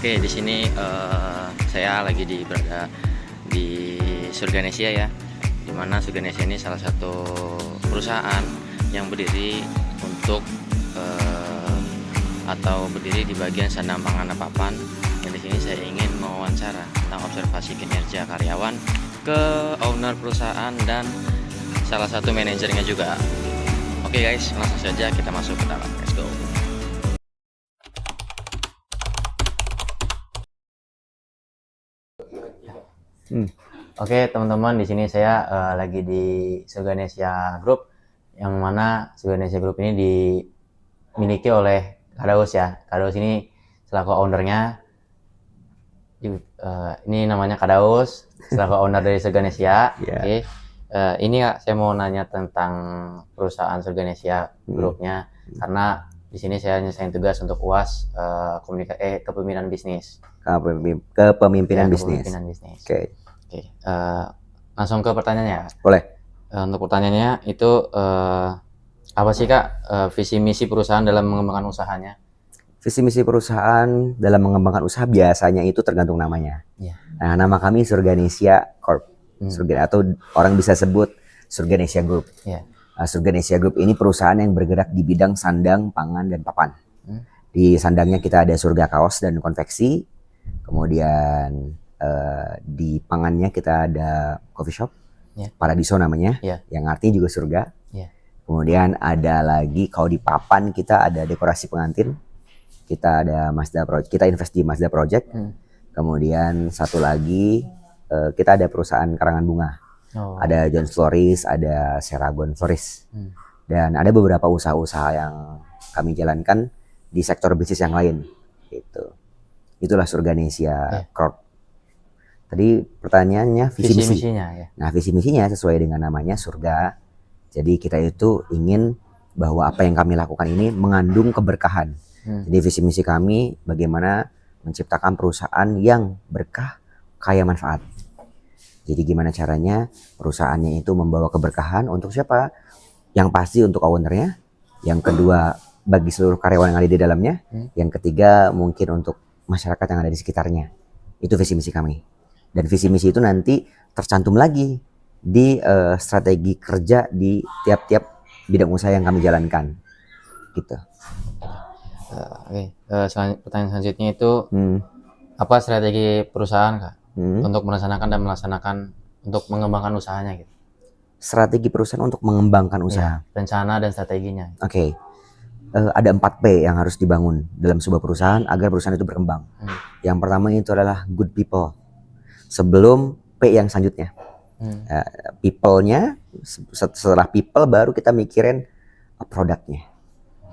Oke, di sini saya lagi berada di Surganesia ya, dimana Surganesia ini salah satu perusahaan yang berdiri untuk atau berdiri di bagian sandang pangan papan. Dan di sini saya ingin mewawancara tentang observasi kinerja karyawan ke owner perusahaan dan salah satu manajernya juga. Oke guys, langsung saja kita masuk ke dalam. Let's go. Oke teman-teman, di sini saya lagi di Surganesia Group, yang mana Surganesia Group ini dimiliki oleh Kadaus ya. Kadaus ini selaku ownernya, ini namanya Kadaus, selaku owner dari Surganesia. Yeah. Oke, ini ya, saya mau nanya tentang perusahaan Surganesia Groupnya, karena di sini saya nyelesain tugas untuk UAS kepemimpinan bisnis. Kepemimpinan bisnis. Oke, langsung ke pertanyaannya. Boleh. Untuk pertanyaannya itu apa sih Kak visi misi perusahaan dalam mengembangkan usahanya? Visi misi perusahaan dalam mengembangkan usaha biasanya itu tergantung namanya. Yeah. Nah, nama kami Surganesia Corp. Atau orang bisa sebut Surganesia Group. Yeah. Surganesia Group ini perusahaan yang bergerak di bidang sandang, pangan, dan papan. Di sandangnya kita ada Surga Kaos dan Konveksi. Kemudian di pangannya kita ada coffee shop, Paradiso namanya, yang artinya juga surga. Kemudian ada lagi kalau di papan kita ada dekorasi pengantin, kita ada Mazda Project, kita invest di Mazda Project. Kemudian satu lagi kita ada perusahaan karangan bunga, ada John Floris, ada Seragon Floris, dan ada beberapa usaha-usaha yang kami jalankan di sektor bisnis yang lain. Gitu. Itulah Surganesia Corp. Tadi pertanyaannya visi misinya ya. Nah, visi misinya sesuai dengan namanya surga. Jadi kita itu ingin bahwa apa yang kami lakukan ini mengandung keberkahan. Jadi visi misi kami bagaimana menciptakan perusahaan yang berkah, kaya manfaat. Jadi gimana caranya perusahaannya itu membawa keberkahan untuk siapa? Yang pasti untuk ownernya. Yang kedua bagi seluruh karyawan yang ada di dalamnya. Yang ketiga mungkin untuk masyarakat yang ada di sekitarnya. Itu visi misi kami. Dan visi misi itu nanti tercantum lagi di strategi kerja di tiap-tiap bidang usaha yang kami jalankan. Gitu. Pertanyaan selanjutnya itu apa strategi perusahaan Kak untuk melaksanakan untuk mengembangkan usahanya gitu? Strategi perusahaan untuk mengembangkan usaha. Rencana dan strateginya. Oke. Ada 4P yang harus dibangun dalam sebuah perusahaan agar perusahaan itu berkembang. Yang pertama itu adalah good people. Sebelum P yang selanjutnya. People-nya, setelah people baru kita mikirin produknya.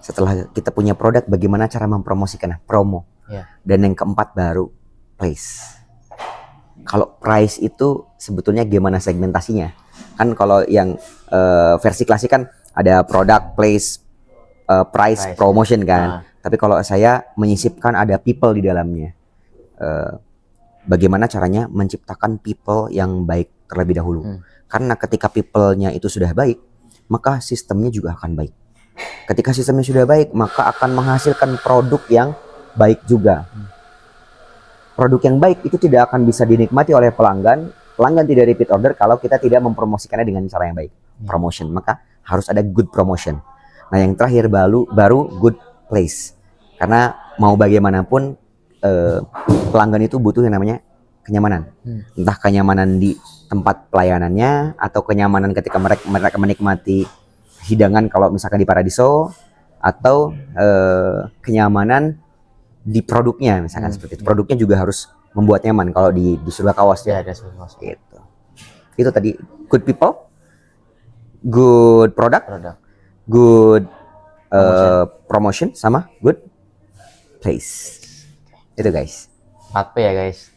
Setelah kita punya produk, bagaimana cara mempromosikan, promo. Dan yang keempat baru place. Kalau price itu sebetulnya gimana segmentasinya? Kan kalau yang versi klasik kan ada produk, place, price, promotion kan. Tapi kalau saya menyisipkan ada people di dalamnya. Bagaimana caranya menciptakan people yang baik terlebih dahulu. Karena ketika people-nya itu sudah baik, maka sistemnya juga akan baik. Ketika sistemnya sudah baik, maka akan menghasilkan produk yang baik juga. Produk yang baik itu tidak akan bisa dinikmati oleh pelanggan. Pelanggan tidak repeat order kalau kita tidak mempromosikannya dengan cara yang baik. Promotion, maka harus ada good promotion. Nah, yang terakhir baru good place. Karena mau bagaimanapun pelanggan itu butuh yang namanya kenyamanan. Entah kenyamanan di tempat pelayanannya atau kenyamanan ketika mereka menikmati hidangan kalau misalkan di Paradiso, atau kenyamanan di produknya misalkan seperti itu. Produknya juga harus membuat nyaman kalau di Surga Kawas ya. Gitu. Itu tadi good people, good product. Good promotion sama good place. Itu guys. 4P ya guys.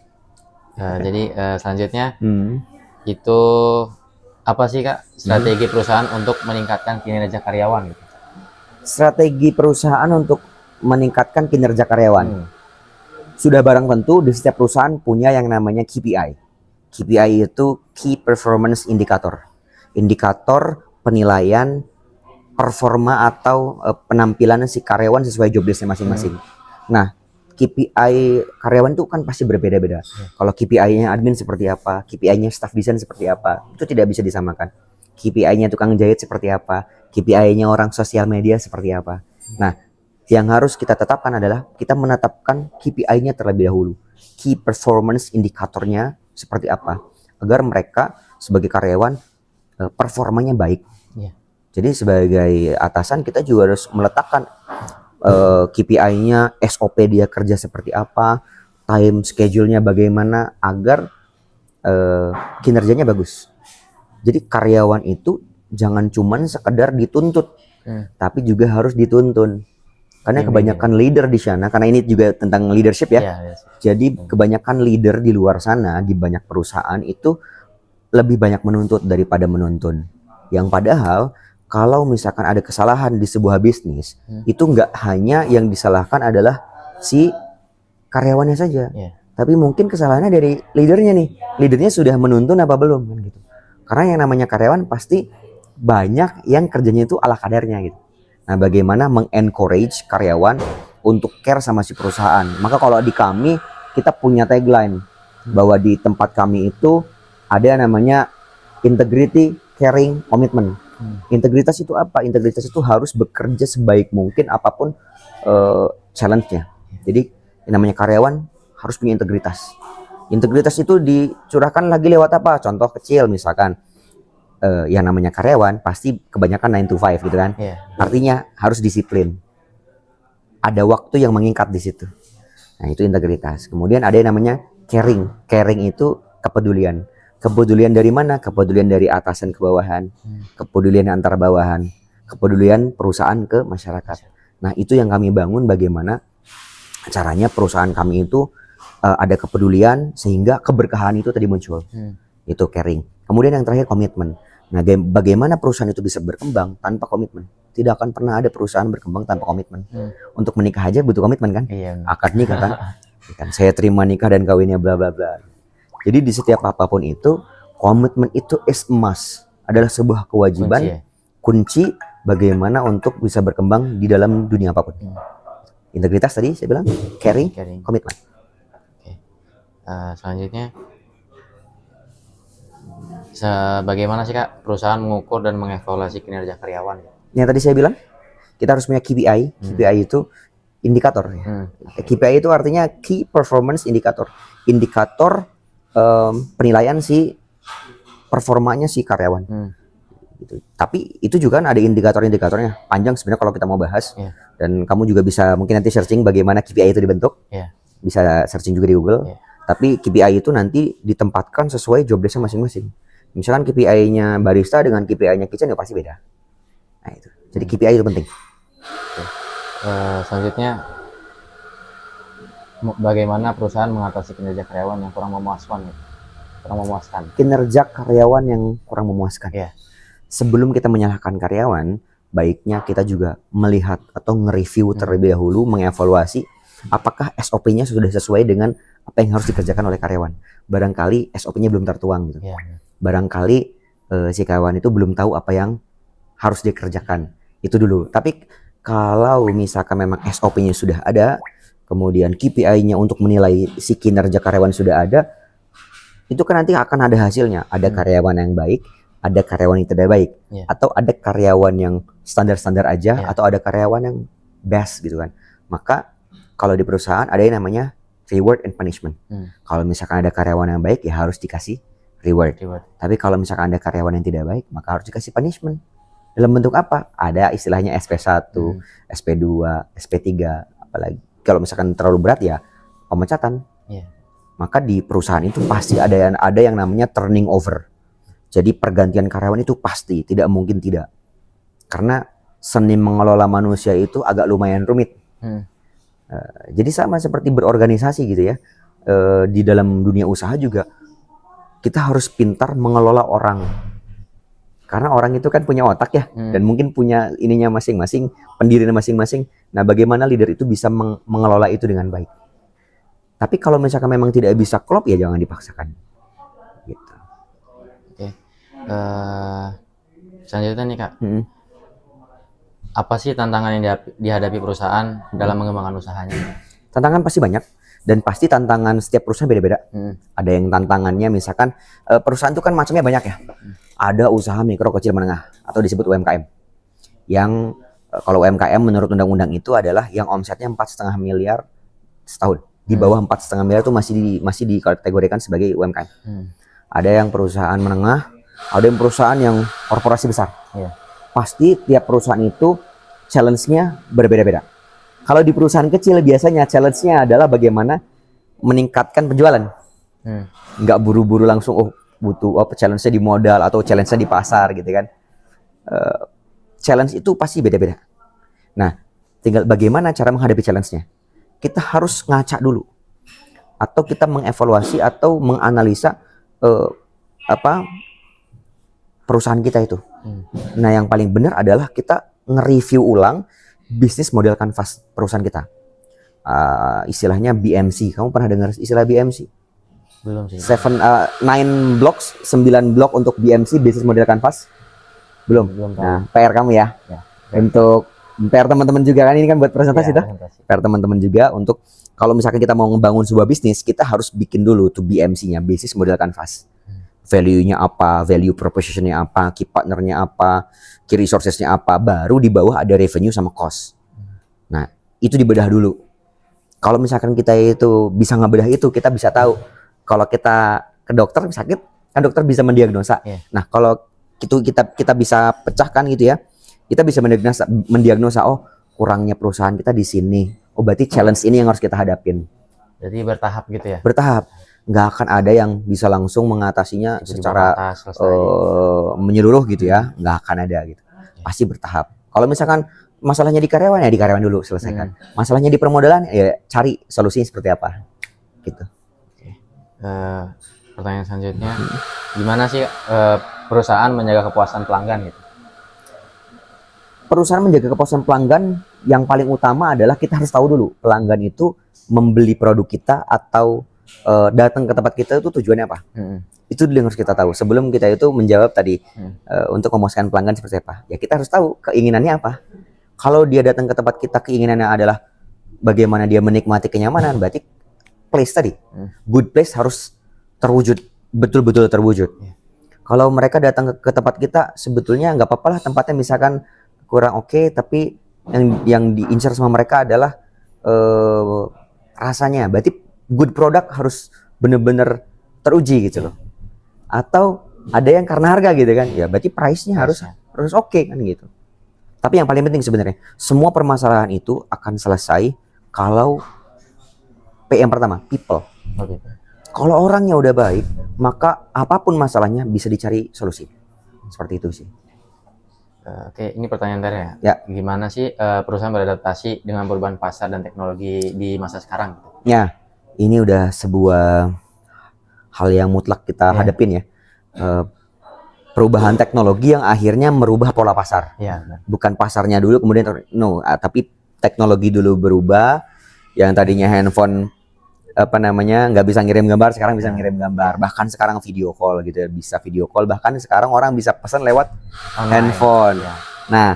Jadi selanjutnya itu apa sih Kak strategi perusahaan untuk meningkatkan kinerja karyawan? Strategi perusahaan untuk meningkatkan kinerja karyawan. Sudah barang tentu di setiap perusahaan punya yang namanya KPI. KPI itu Key Performance Indicator. Indikator penilaian performa atau penampilan si karyawan sesuai job desk-nya masing-masing. Nah, KPI karyawan itu kan pasti berbeda-beda. Kalau KPI-nya admin seperti apa, KPI-nya staff desain seperti apa, itu tidak bisa disamakan. KPI-nya tukang jahit seperti apa, KPI-nya orang sosial media seperti apa. Nah, yang harus kita tetapkan adalah kita menetapkan KPI-nya terlebih dahulu. Key performance indikatornya seperti apa, agar mereka sebagai karyawan performanya baik. Jadi sebagai atasan kita juga harus meletakkan KPI-nya, SOP dia kerja seperti apa, time schedule-nya bagaimana agar kinerjanya bagus. Jadi karyawan itu jangan cuman sekedar dituntut, tapi juga harus dituntun. Karena kebanyakan leader di sana, karena ini juga tentang leadership ya. Jadi kebanyakan leader di luar sana, di banyak perusahaan itu lebih banyak menuntut daripada menuntun. Yang padahal kalau misalkan ada kesalahan di sebuah bisnis, itu nggak hanya yang disalahkan adalah si karyawannya saja, tapi mungkin kesalahannya dari leadernya nih. Leadernya sudah menuntun apa belum kan gitu. Karena yang namanya karyawan pasti banyak yang kerjanya itu ala kadarnya gitu. Nah, bagaimana mengencourage karyawan untuk care sama si perusahaan? Maka kalau di kami kita punya tagline bahwa di tempat kami itu ada namanya integrity, caring, commitment. Integritas itu apa? Integritas itu harus bekerja sebaik mungkin apapun challenge-nya. Jadi yang namanya karyawan harus punya integritas. Integritas itu dicurahkan lagi lewat apa? Contoh kecil misalkan yang namanya karyawan pasti kebanyakan 9 to 5 gitu kan. Artinya harus disiplin. Ada waktu yang mengikat di situ. Nah, itu integritas. Kemudian ada yang namanya caring. Caring itu kepedulian. Kepedulian dari mana? Kepedulian dari atasan ke bawahan, kepedulian antar bawahan, kepedulian perusahaan ke masyarakat. Nah, itu yang kami bangun bagaimana caranya perusahaan kami itu ada kepedulian sehingga keberkahan itu tadi muncul. Itu caring. Kemudian yang terakhir komitmen. Nah, bagaimana perusahaan itu bisa berkembang tanpa komitmen? Tidak akan pernah ada perusahaan berkembang tanpa komitmen. Untuk menikah aja butuh komitmen kan? Akad nikah kan? Saya terima nikah dan kawinnya bla bla bla. Jadi di setiap apapun itu, komitmen itu is must, adalah sebuah kewajiban, kunci bagaimana untuk bisa berkembang di dalam dunia apapun. Integritas tadi saya bilang, caring. Komitmen. Selanjutnya, bagaimana sih Kak perusahaan mengukur dan mengevaluasi kinerja karyawan? Yang tadi saya bilang, kita harus punya KPI. KPI itu indikator. KPI itu artinya Key Performance Indicator. Indikator penilaian si performanya si karyawan. Gitu. Tapi itu juga kan ada indikator-indikatornya. Panjang sebenarnya kalau kita mau bahas. Dan kamu juga bisa mungkin nanti searching bagaimana KPI itu dibentuk. Bisa searching juga di Google. Tapi KPI itu nanti ditempatkan sesuai job desk-nya masing-masing. Misalkan KPI-nya barista dengan KPI-nya kitchen ya pasti beda. Nah itu. Jadi KPI itu penting. Selanjutnya, bagaimana perusahaan mengatasi kinerja karyawan yang kurang memuaskan? Kinerja karyawan yang kurang memuaskan. Sebelum kita menyalahkan karyawan, baiknya kita juga melihat atau nge-review terlebih dahulu, mengevaluasi apakah SOP-nya sudah sesuai dengan apa yang harus dikerjakan oleh karyawan. Barangkali SOP-nya belum tertuang gitu. Barangkali si karyawan itu belum tahu apa yang harus dikerjakan. Itu dulu. Tapi kalau misalkan memang SOP-nya sudah ada, kemudian KPI-nya untuk menilai si kinerja karyawan sudah ada, itu kan nanti akan ada hasilnya. Ada karyawan yang baik, ada karyawan yang tidak baik, atau ada karyawan yang standar-standar aja, atau ada karyawan yang best gitu kan. Maka kalau di perusahaan ada yang namanya reward and punishment. Kalau misalkan ada karyawan yang baik ya harus dikasih reward. Tapi kalau misalkan ada karyawan yang tidak baik, maka harus dikasih punishment. Dalam bentuk apa? Ada istilahnya SP1, SP2, SP3, apalagi kalau misalkan terlalu berat ya pemecatan. Maka di perusahaan itu pasti ada yang namanya turning over. Jadi pergantian karyawan itu pasti, tidak mungkin tidak. Karena seni mengelola manusia itu agak lumayan rumit. Jadi sama seperti berorganisasi gitu ya. Di dalam dunia usaha juga kita harus pintar mengelola orang. Karena orang itu kan punya otak ya, dan mungkin punya ininya masing-masing, pendirinya masing-masing. Nah, bagaimana leader itu bisa mengelola itu dengan baik. Tapi kalau misalkan memang tidak bisa klop ya jangan dipaksakan. Gitu. Selanjutnya nih Kak, apa sih tantangan yang dihadapi perusahaan dalam mengembangkan usahanya? Tantangan pasti banyak, dan pasti tantangan setiap perusahaan beda-beda. Ada yang tantangannya misalkan perusahaan itu kan macamnya banyak ya. Ada usaha mikro, kecil, menengah atau disebut UMKM. Yang kalau UMKM menurut undang-undang itu adalah yang omsetnya 4,5 miliar setahun. Di bawah 4,5 miliar itu masih dikategorikan sebagai UMKM. Ada yang perusahaan menengah, ada yang perusahaan yang korporasi besar. Pasti tiap perusahaan itu challenge-nya berbeda-beda. Kalau di perusahaan kecil biasanya challenge-nya adalah bagaimana meningkatkan penjualan. Nggak buru-buru langsung butuh challenge-nya di modal atau challenge-nya di pasar gitu kan. Challenge itu pasti beda-beda. Nah, tinggal bagaimana cara menghadapi challenge-nya. Kita harus ngaca dulu. Atau kita mengevaluasi atau menganalisa perusahaan kita itu. Nah, yang paling benar adalah kita nge-review ulang bisnis model kanvas perusahaan kita. Istilahnya BMC. Kamu pernah dengar istilah BMC? Belum sih. 9 blocks, 9 blok untuk BMC, bisnis model kanvas. Belum. Nah, PR kamu ya. Untuk PR teman-teman juga kan, ini kan buat presentasi tuh. PR teman-teman juga untuk kalau misalkan kita mau ngebangun sebuah bisnis, kita harus bikin dulu tuh BMC-nya, bisnis model kanvas. Value-nya apa, value proposition-nya apa, key partner-nya apa, key resources-nya apa, baru di bawah ada revenue sama cost. Nah, itu dibedah dulu. Kalau misalkan kita itu bisa ngebedah itu, kita bisa tahu kalau kita ke dokter sakit, kan dokter bisa mendiagnosa. Nah, kalau itu kita bisa pecahkan gitu ya. Kita bisa mendiagnosa oh, kurangnya perusahaan kita di sini. Oh, berarti challenge ini yang harus kita hadapin. Jadi bertahap gitu ya. Bertahap. Nggak akan ada yang bisa langsung mengatasinya secara menyeluruh gitu ya, nggak akan ada gitu. Pasti bertahap. Kalau misalkan masalahnya di karyawan ya di karyawan dulu selesaikan. Masalahnya di permodalan ya cari solusinya seperti apa gitu. Pertanyaan selanjutnya, gimana sih perusahaan menjaga kepuasan pelanggan gitu? Perusahaan menjaga kepuasan pelanggan yang paling utama adalah kita harus tahu dulu pelanggan itu membeli produk kita atau datang ke tempat kita itu tujuannya apa. Itu dulu yang harus kita tahu sebelum kita itu menjawab tadi untuk memuaskan pelanggan seperti apa. Ya kita harus tahu keinginannya apa. Kalau dia datang ke tempat kita keinginannya adalah bagaimana dia menikmati kenyamanan, berarti place tadi, good place harus terwujud, betul-betul terwujud. Kalau mereka datang ke tempat kita sebetulnya nggak apa-apa lah tempatnya misalkan kurang oke, tapi yang diincar sama mereka adalah rasanya. Berarti good product harus benar-benar teruji gitu loh. Atau ada yang karena harga gitu kan, ya berarti price-nya harus oke kan gitu. Tapi yang paling penting sebenarnya semua permasalahan itu akan selesai kalau P yang pertama, people. Kalau orangnya udah baik, maka apapun masalahnya bisa dicari solusi. Seperti itu sih. Oke, ini pertanyaan terakhir ya. Ya. Gimana sih perusahaan beradaptasi dengan perubahan pasar dan teknologi di masa sekarang? Ya, ini udah sebuah hal yang mutlak kita hadapin ya. Perubahan teknologi yang akhirnya merubah pola pasar. Bukan pasarnya dulu kemudian tapi teknologi dulu berubah. Yang tadinya handphone nggak bisa ngirim gambar, sekarang bisa ngirim gambar. Bahkan sekarang video call gitu ya, bisa video call. Bahkan sekarang orang bisa pesan lewat handphone. Nah,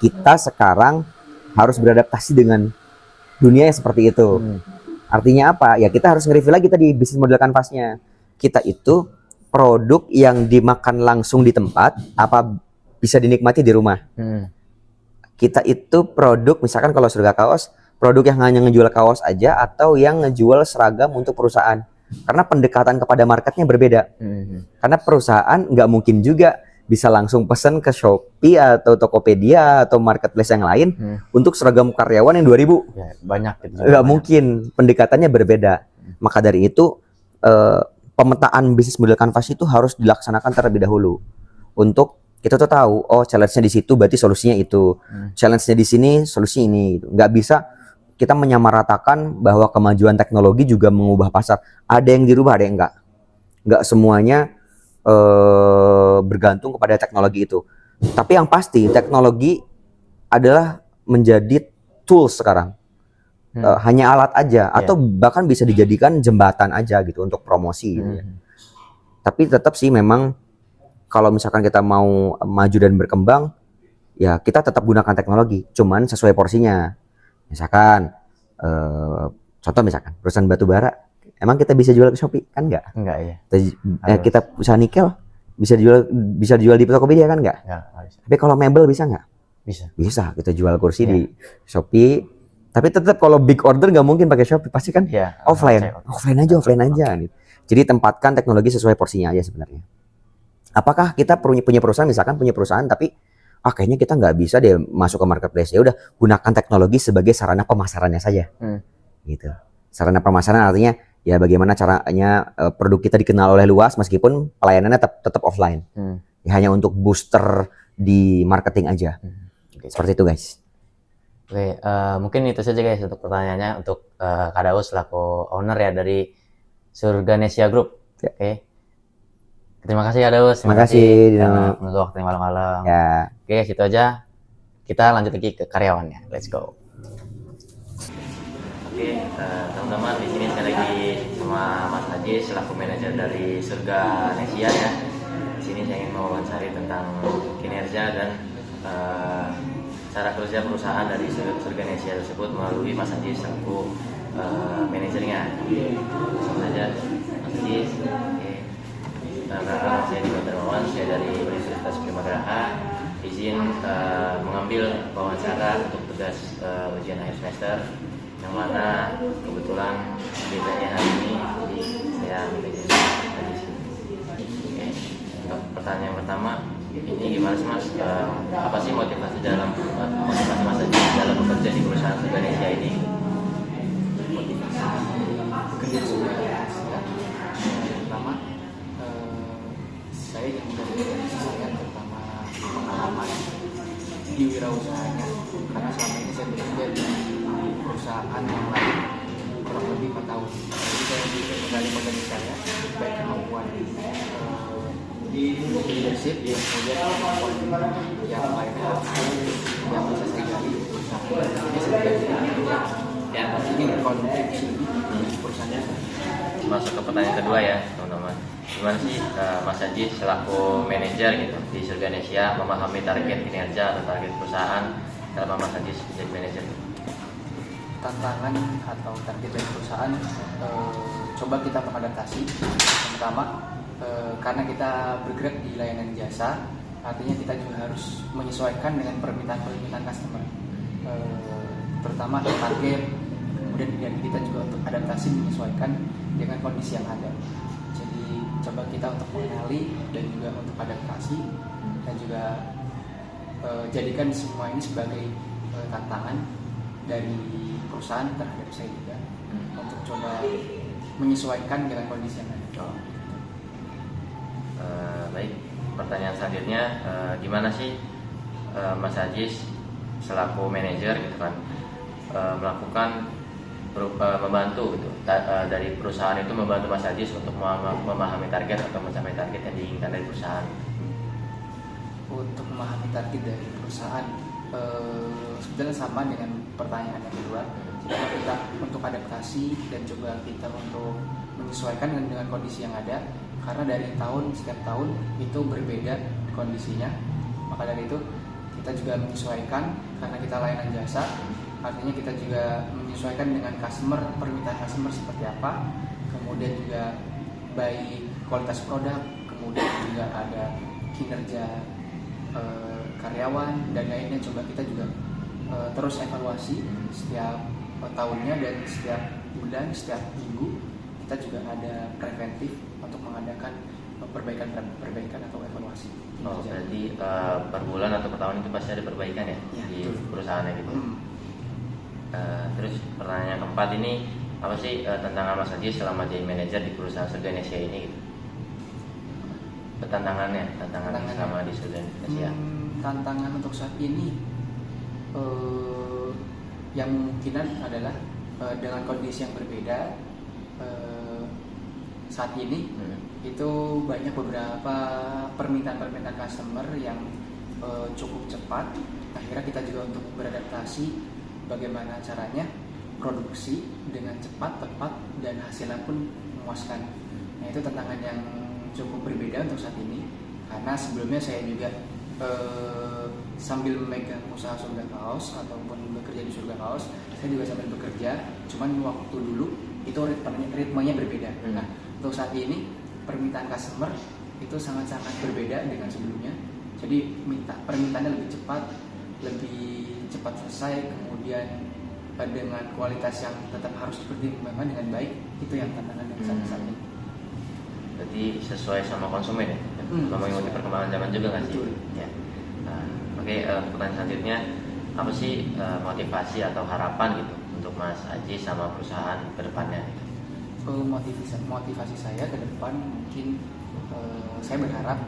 kita sekarang harus beradaptasi dengan dunia yang seperti itu. Artinya apa? Ya kita harus nge-review lagi tadi bisnis model kanvasnya. Kita itu produk yang dimakan langsung di tempat, apa bisa dinikmati di rumah. Kita itu produk, misalkan kalau Surga Kaos, produk yang hanya ngejual kaos aja atau yang ngejual seragam untuk perusahaan. Karena pendekatan kepada marketnya berbeda. Karena perusahaan nggak mungkin juga bisa langsung pesan ke Shopee atau Tokopedia atau marketplace yang lain untuk seragam karyawan yang 2.000. Ya, banyak gitu. Nggak mungkin, pendekatannya berbeda. Maka dari itu pemetaan bisnis model kanvas itu harus dilaksanakan terlebih dahulu. Untuk kita tuh tahu, oh challenge-nya di situ berarti solusinya itu. Challenge-nya di sini, solusi ini. Nggak bisa kita menyamaratakan bahwa kemajuan teknologi juga mengubah pasar. Ada yang dirubah, ada yang enggak. Enggak semuanya bergantung kepada teknologi itu. Tapi yang pasti teknologi adalah menjadi tools sekarang. Hanya alat aja atau bahkan bisa dijadikan jembatan aja gitu untuk promosi gitu ya. Tapi tetap sih memang kalau misalkan kita mau maju dan berkembang, ya kita tetap gunakan teknologi, cuman sesuai porsinya. Misalkan eh, contoh misalkan perusahaan batu bara, emang kita bisa jual ke Shopee kan enggak? Enggak ya. Kita usaha nikel bisa dijual di Tokopedia kan enggak? Ya, harus. Tapi kalau mebel bisa nggak? Bisa. Kita jual kursi di Shopee. Tapi tetap kalau big order nggak mungkin pakai Shopee, pasti kan offline aja. Gitu. Jadi tempatkan teknologi sesuai porsinya aja sebenarnya. Apakah kita punya perusahaan, misalkan punya perusahaan tapi kayaknya kita nggak bisa deh masuk ke marketplace, ya udah gunakan teknologi sebagai sarana pemasarannya saja. Gitu. Sarana pemasaran artinya ya bagaimana caranya produk kita dikenal oleh luas meskipun pelayanannya tetap offline. Ya, hanya untuk booster di marketing aja. Seperti itu guys. Oke, mungkin itu saja guys untuk pertanyaannya untuk Kak Daus selaku owner ya dari Surganesia Group. Oke. Terima kasih Kak Daus. Terima kasih untuk waktu malam-malam. Ya. Oke, situ aja. Kita lanjut lagi ke karyawannya. Let's go. Oke, teman-teman, di sini saya lagi sama Mas Haji selaku manajer dari Surganesia ya. Di sini saya ingin mewawancari tentang kinerja dan cara kerja perusahaan dari Surganesia tersebut melalui Mas Haji selaku manajernya. Langsung saja, Mas Haji. Oke. Perkenalkan, saya Dimas Darmawan, saya dari Universitas Primageraha. Izin mengambil wawancara untuk tugas ujian akhir semester, yang mana kebetulan bedanya hari ini, jadi saya ambil di sini. Oke. Untuk pertanyaan pertama, ini gimana sih Mas? Apa sih motivasi Mas Haji dalam bekerja di perusahaan Surganesia ini? Kerja Surganesia pertama, saya yang dari saya terutama pengalaman di wirausahanya, karena selama ini saya bekerja di perusahaan yang lain kurang lebih 4 tahun. Jadi saya bisa menggali potensi saya, baik kemampuan leadership, kemudian kemampuan yang lainnya yang bisa saya gali di perusahaan. Ini saya ingin berkontribusi di perusahaan. Masuk ke pertanyaan kedua ya teman-teman. Gimana sih Mas Haji selaku manajer gitu di Surganesia memahami target kinerja atau target perusahaan dalam Mas Haji menjadi manajer? Tantangan atau target dari perusahaan, coba kita mengadaptasi. Yang pertama, karena kita bergerak di layanan jasa, artinya kita juga harus menyesuaikan dengan permintaan customer, terutama target. Kemudian kita juga untuk adaptasi menyesuaikan dengan kondisi yang ada. Jadi coba kita untuk mengenali dan juga untuk adaptasi, dan juga jadikan semua ini sebagai tantangan dari perusahaan terhadap saya juga, untuk coba menyesuaikan dengan kondisi yang ada. Baik, pertanyaan selanjutnya, gimana sih Mas Haji selaku manajer gitu kan melakukan membantu gitu dari perusahaan itu, membantu Mas Haji untuk memahami target atau mencapai target yang diinginkan dari perusahaan? Untuk memahami target dari perusahaan, sebetulnya sama dengan pertanyaan yang kedua. Coba kita untuk adaptasi dan coba kita untuk menyesuaikan dengan kondisi yang ada, karena dari setiap tahun itu berbeda kondisinya. Maka dari itu kita juga menyesuaikan, karena kita layanan jasa, artinya kita juga menyesuaikan dengan permintaan customer seperti apa, kemudian juga baik kualitas produk, kemudian juga ada kinerja karyawan dan lainnya. Coba kita juga terus evaluasi setiap tahunnya, dan setiap bulan, setiap minggu kita juga ada preventif untuk mengadakan perbaikan atau evaluasi. Berarti per bulan atau per tahun itu pasti ada perbaikan ya, di perusahaannya gitu. Terus pertanyaan keempat ini, apa sih tantangan Mas Haji selama jadi manajer di perusahaan Surganesia ini gitu? Tantangannya selama di Surganesia. Tantangan untuk saat ini yang kemungkinan adalah dengan kondisi yang berbeda saat ini, itu banyak beberapa permintaan customer yang cukup cepat. Akhirnya kita juga untuk beradaptasi bagaimana caranya produksi dengan cepat, tepat, dan hasilnya pun memuaskan. Nah, itu tantangan yang cukup berbeda untuk saat ini, karena sebelumnya saya juga sambil memegang usaha Surga Kaos ataupun bekerja di Surga Kaos, saya juga sambil bekerja. Cuman waktu dulu itu ritmenya berbeda. Nah, untuk saat ini permintaan customer itu sangat-sangat berbeda dengan sebelumnya. Jadi permintaannya lebih cepat selesai, kemudian dengan kualitas yang tetap harus dipertimbangkan dengan baik. Itu yang tantangan yang saat ini. Berarti sesuai sama konsumen ya? Mau mengikuti perkembangan zaman juga nggak sih? Betul. Ya. Nah, oke, pertanyaan selanjutnya, apa sih motivasi atau harapan gitu untuk Mas Aji sama perusahaan ke depannya? Motivasi saya ke depan mungkin saya berharap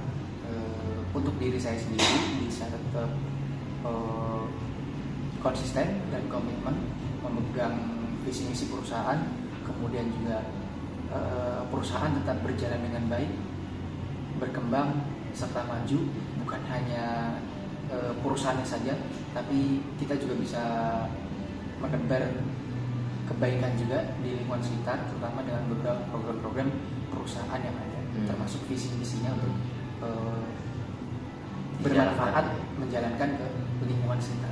untuk diri saya sendiri bisa tetap konsisten dan komitmen memegang visi misi perusahaan, kemudian juga perusahaan tetap berjalan dengan baik, berkembang serta maju, bukan hanya perusahaannya saja, tapi kita juga bisa menebar kebaikan juga di lingkungan sekitar, terutama dengan beberapa program-program perusahaan yang ada, termasuk visi misinya untuk bermanfaat menjalankan ke lingkungan sekitar.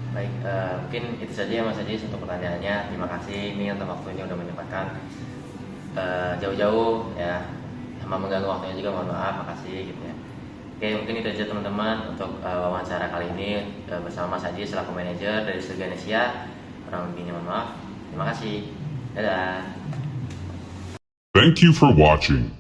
Baik, mungkin itu saja ya Mas Aji untuk pertanyaannya. Terima kasih ini untuk waktunya udah menyempatkan jauh-jauh ya, sama mengganggu waktunya juga, mohon maaf, makasih gitu ya. Oke, mungkin itu aja teman-teman untuk wawancara kali ini bersama Mas Aji selaku manajer dari Surga Nesia. Kurang lebihnya mohon maaf. Terima kasih. Dadah. Thank you for watching.